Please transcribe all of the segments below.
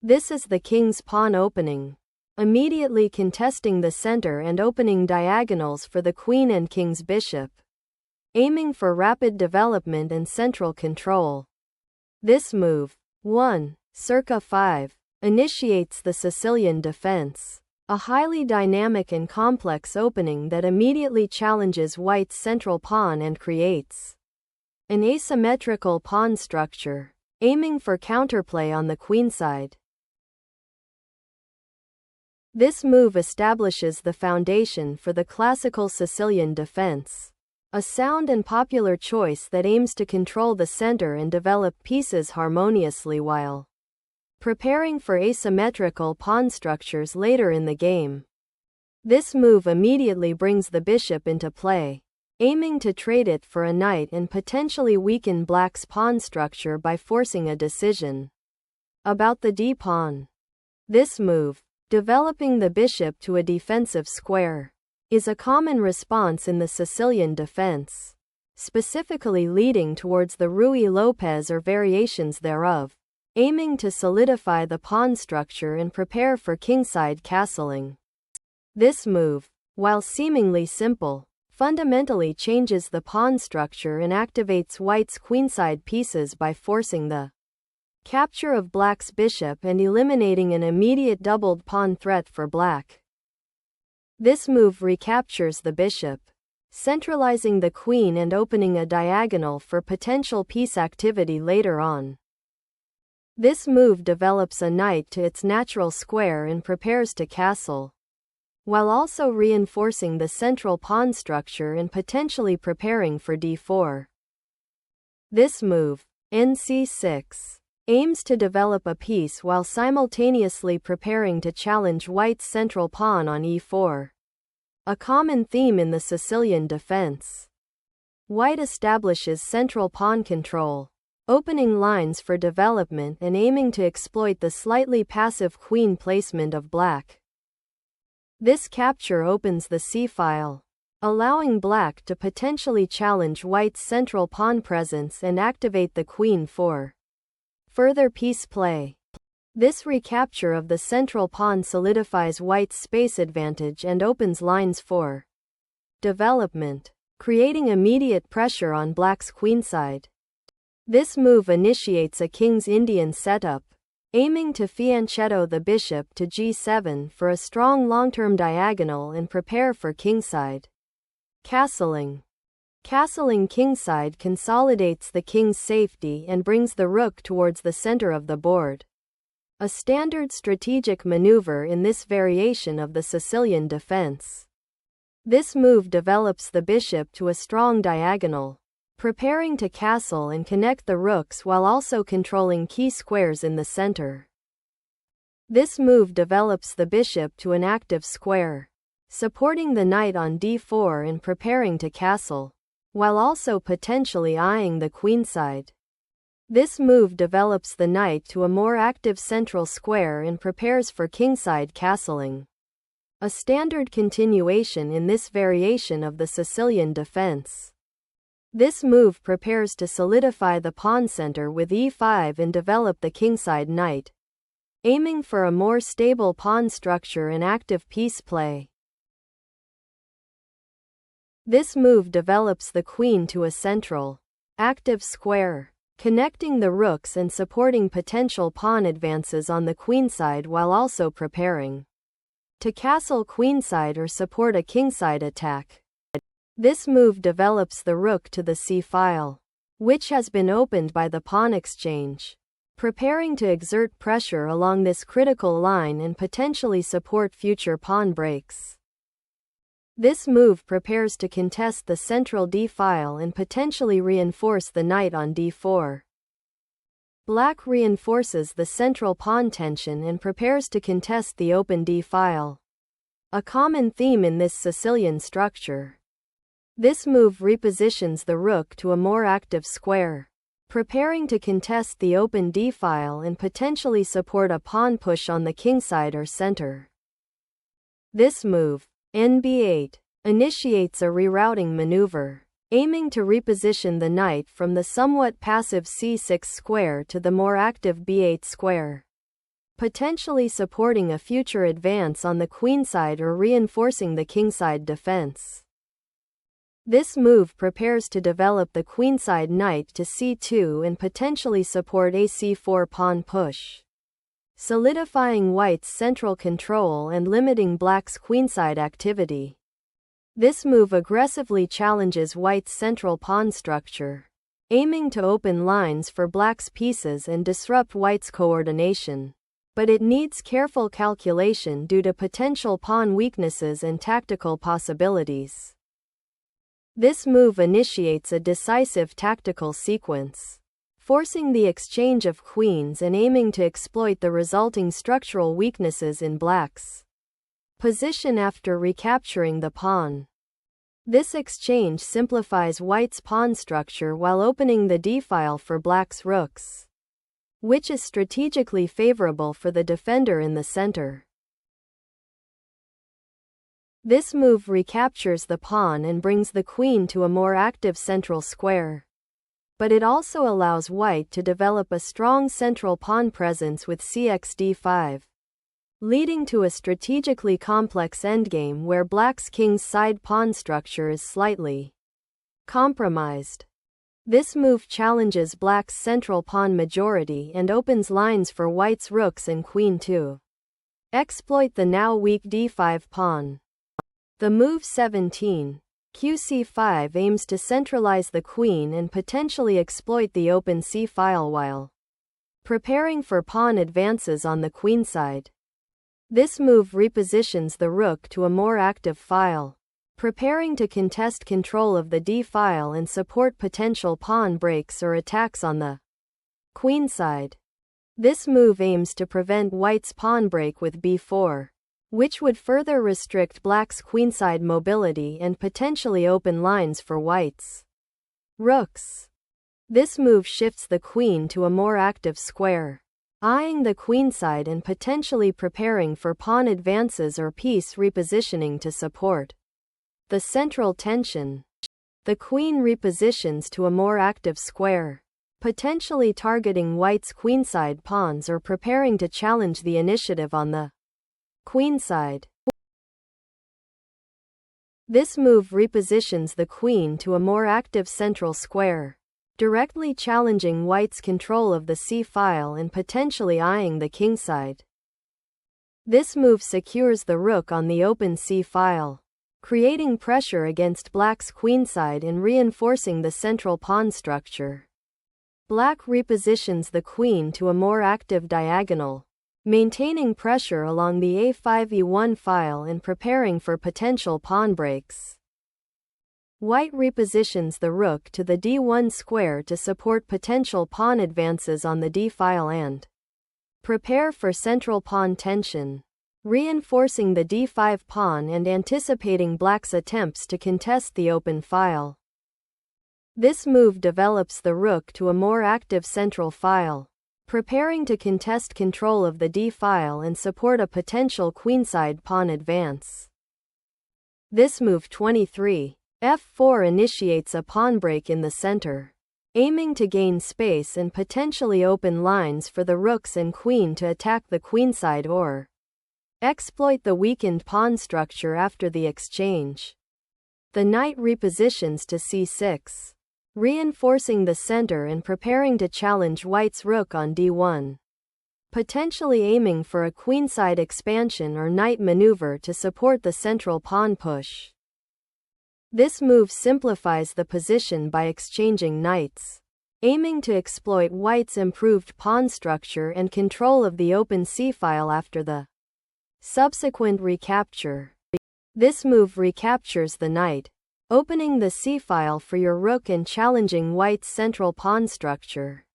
This is the king's pawn opening, immediately contesting the center and opening diagonals for the queen and king's bishop, aiming for rapid development and central control. This move, 1, circa 5, initiates the Sicilian defense, a highly dynamic and complex opening that immediately challenges white's central pawn and creates an asymmetrical pawn structure, aiming for counterplay on the queenside. This move establishes the foundation for the classical Sicilian defense, a sound and popular choice that aims to control the center and develop pieces harmoniously while preparing for asymmetrical pawn structures later in the game. This move immediately brings the bishop into play, aiming to trade it for a knight and potentially weaken black's pawn structure by forcing a decision about the d-pawn. This move, developing the bishop to a defensive square, is a common response in the Sicilian defense, specifically leading towards the Ruy Lopez or variations thereof, aiming to solidify the pawn structure and prepare for kingside castling. This move, while seemingly simple, fundamentally changes the pawn structure and activates white's queenside pieces by forcing the capture of black's bishop and eliminating an immediate doubled pawn threat for black. This move recaptures the bishop, centralizing the queen and opening a diagonal for potential piece activity later on. This move develops a knight to its natural square and prepares to castle, while also reinforcing the central pawn structure and potentially preparing for d4. This move, nc6, aims to develop a piece while simultaneously preparing to challenge white's central pawn on e4, a common theme in the Sicilian defense. White establishes central pawn control, opening lines for development and aiming to exploit the slightly passive queen placement of black. This capture opens the c-file, allowing black to potentially challenge white's central pawn presence and activate the queen for further piece play. This recapture of the central pawn solidifies white's space advantage and opens lines for development, creating immediate pressure on black's queenside. This move initiates a King's Indian setup, aiming to fianchetto the bishop to g7 for a strong long-term diagonal and prepare for kingside castling. Castling kingside consolidates the king's safety and brings the rook towards the center of the board, a standard strategic maneuver in this variation of the Sicilian defense. This move develops the bishop to a strong diagonal, preparing to castle and connect the rooks while also controlling key squares in the center. This move develops the bishop to an active square, supporting the knight on d4 and preparing to castle, while also potentially eyeing the queenside. This move develops the knight to a more active central square and prepares for kingside castling, a standard continuation in this variation of the Sicilian defense. This move prepares to solidify the pawn center with e5 and develop the kingside knight, aiming for a more stable pawn structure and active piece play. This move develops the queen to a central, active square, connecting the rooks and supporting potential pawn advances on the queenside while also preparing to castle queenside or support a kingside attack. This move develops the rook to the c-file, which has been opened by the pawn exchange, preparing to exert pressure along this critical line and potentially support future pawn breaks. This move prepares to contest the central d-file and potentially reinforce the knight on d4. Black reinforces the central pawn tension and prepares to contest the open d-file, a common theme in this Sicilian structure. This move repositions the rook to a more active square, preparing to contest the open d-file and potentially support a pawn push on the kingside or center. This move, nb8, initiates a rerouting maneuver, aiming to reposition the knight from the somewhat passive c6 square to the more active b8 square. potentially supporting a future advance on the queenside or reinforcing the kingside defense. This move prepares to develop the queenside knight to c2 and potentially support a c4 pawn push, solidifying white's central control and limiting black's queenside activity. This move aggressively challenges white's central pawn structure, aiming to open lines for black's pieces and disrupt white's coordination. But it needs careful calculation due to potential pawn weaknesses and tactical possibilities. This move initiates a decisive tactical sequence, forcing the exchange of queens and aiming to exploit the resulting structural weaknesses in black's position after recapturing the pawn. This exchange simplifies white's pawn structure while opening the d-file for black's rooks, which is strategically favorable for the defender in the center. This move recaptures the pawn and brings the queen to a more active central square. But it also allows white to develop a strong central pawn presence with cxd5, leading to a strategically complex endgame where black's king's side pawn structure is slightly compromised. This move challenges black's central pawn majority and opens lines for white's rooks and queen to exploit the now weak d5 pawn. The move 17, qc5 aims to centralize the queen and potentially exploit the open c-file while preparing for pawn advances on the queenside. This move repositions the rook to a more active file, preparing to contest control of the d-file and support potential pawn breaks or attacks on the queenside. This move aims to prevent white's pawn break with b4, which would further restrict black's queenside mobility and potentially open lines for white's rooks. This move shifts the queen to a more active square, eyeing the queenside and potentially preparing for pawn advances or piece repositioning to support the central tension. The queen repositions to a more active square, potentially targeting white's queenside pawns or preparing to challenge the initiative on the queenside. This move repositions the queen to a more active central square, directly challenging white's control of the c-file and potentially eyeing the kingside. This move secures the rook on the open c-file, creating pressure against black's queenside and reinforcing the central pawn structure. Black repositions the queen to a more active diagonal, maintaining pressure along the a5e1 file and preparing for potential pawn breaks. White repositions the rook to the d1 square to support potential pawn advances on the d-file and prepare for central pawn tension, reinforcing the d5 pawn and anticipating black's attempts to contest the open file. This move develops the rook to a more active central file, preparing to contest control of the d-file and support a potential queenside pawn advance. This move 23, f4 initiates a pawn break in the center, aiming to gain space and potentially open lines for the rooks and queen to attack the queenside or exploit the weakened pawn structure after the exchange. The knight repositions to c6, reinforcing the center and preparing to challenge white's rook on d1, potentially aiming for a queenside expansion or knight maneuver to support the central pawn push. This move simplifies the position by exchanging knights, aiming to exploit white's improved pawn structure and control of the open c-file after the subsequent recapture. This move recaptures the knight, opening the c-file for your rook and challenging white's central pawn structure,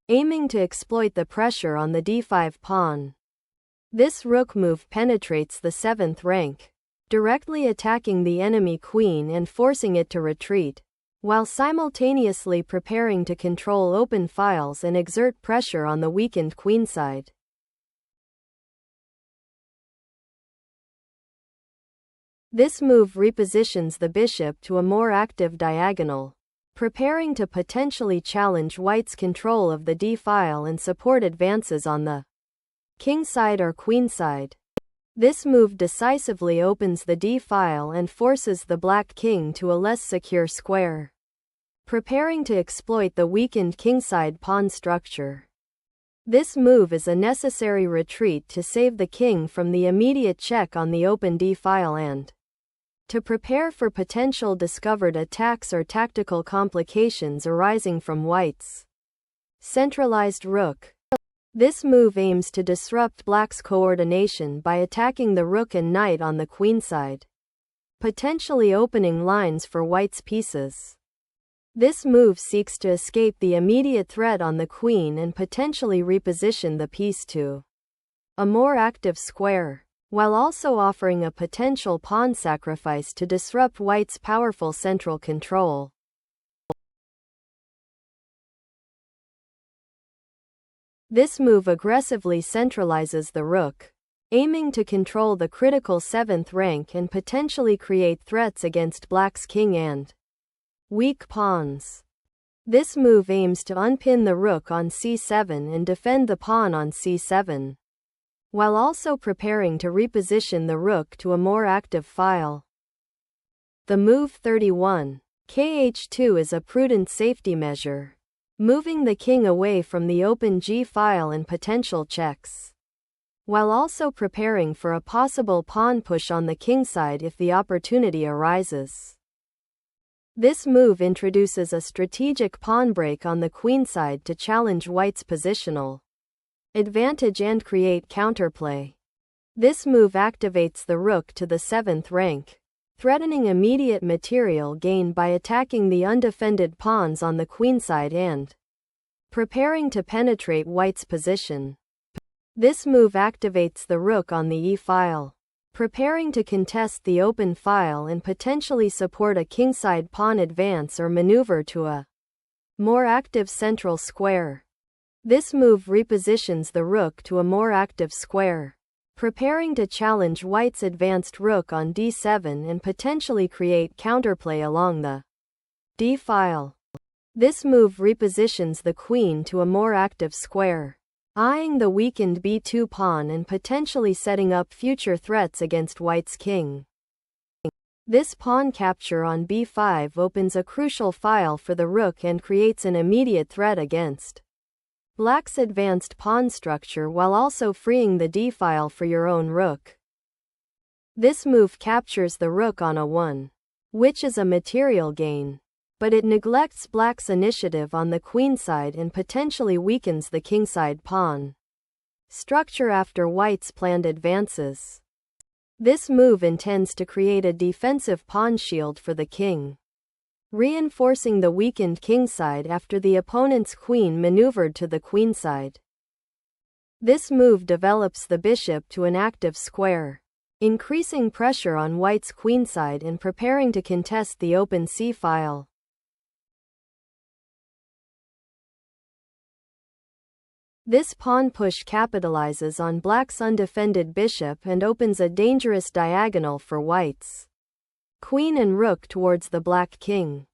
aiming to exploit the pressure on the d5 pawn. This rook move penetrates the 7th rank, directly attacking the enemy queen and forcing it to retreat, while simultaneously preparing to control open files and exert pressure on the weakened queenside. This move repositions the bishop to a more active diagonal, preparing to potentially challenge white's control of the d-file and support advances on the kingside or queenside. This move decisively opens the d-file and forces the black king to a less secure square, preparing to exploit the weakened kingside pawn structure. This move is a necessary retreat to save the king from the immediate check on the open d-file and to prepare for potential discovered attacks or tactical complications arising from white's centralized rook. This move aims to disrupt black's coordination by attacking the rook and knight on the queenside, potentially opening lines for white's pieces. This move seeks to escape the immediate threat on the queen and potentially reposition the piece to a more active square, while also offering a potential pawn sacrifice to disrupt white's powerful central control. This move aggressively centralizes the rook, aiming to control the critical 7th rank and potentially create threats against black's king and weak pawns. This move aims to unpin the rook on c7 and defend the pawn on c7, while also preparing to reposition the rook to a more active file. The move 31, kh2, is a prudent safety measure, moving the king away from the open g-file and potential checks, while also preparing for a possible pawn push on the kingside if the opportunity arises. This move introduces a strategic pawn break on the queenside to challenge white's positional advantage and create counterplay. This move activates the rook to the 7th rank, threatening immediate material gain by attacking the undefended pawns on the queenside and preparing to penetrate white's position. This move activates the rook on the e-file, preparing to contest the open file and potentially support a kingside pawn advance or maneuver to a more active central square. This move repositions the rook to a more active square, preparing to challenge white's advanced rook on d7 and potentially create counterplay along the d-file. This move repositions the queen to a more active square, eyeing the weakened b2 pawn and potentially setting up future threats against white's king. This pawn capture on b5 opens a crucial file for the rook and creates an immediate threat against black's advanced pawn structure while also freeing the d-file for your own rook. This move captures the rook on a1, which is a material gain, but it neglects black's initiative on the queenside and potentially weakens the kingside pawn structure after white's planned advances. This move intends to create a defensive pawn shield for the king, reinforcing the weakened kingside after the opponent's queen maneuvered to the queenside. This move develops the bishop to an active square, increasing pressure on white's queenside and preparing to contest the open c-file. This pawn push capitalizes on black's undefended bishop and opens a dangerous diagonal for white's queen and rook towards the black king.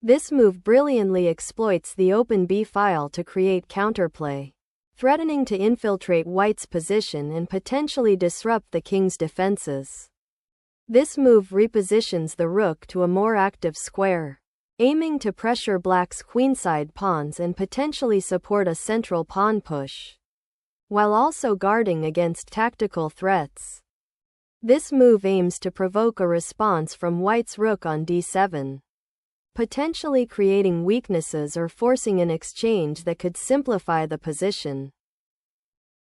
This move brilliantly exploits the open b-file to create counterplay, threatening to infiltrate white's position and potentially disrupt the king's defenses. This move repositions the rook to a more active square, aiming to pressure black's queenside pawns and potentially support a central pawn push, while also guarding against tactical threats. This move aims to provoke a response from white's rook on d7, potentially creating weaknesses or forcing an exchange that could simplify the position.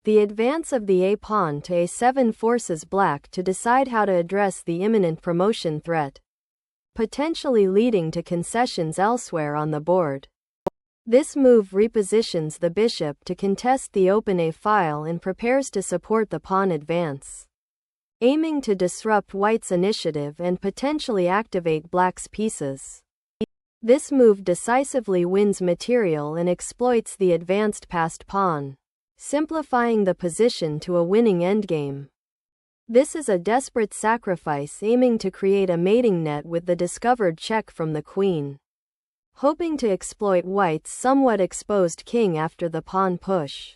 The advance of the a-pawn to a7 forces black to decide how to address the imminent promotion threat, potentially leading to concessions elsewhere on the board. This move repositions the bishop to contest the open a-file and prepares to support the pawn advance, aiming to disrupt white's initiative and potentially activate black's pieces. This move decisively wins material and exploits the advanced passed pawn, simplifying the position to a winning endgame. This is a desperate sacrifice aiming to create a mating net with the discovered check from the queen, hoping to exploit white's somewhat exposed king after the pawn push.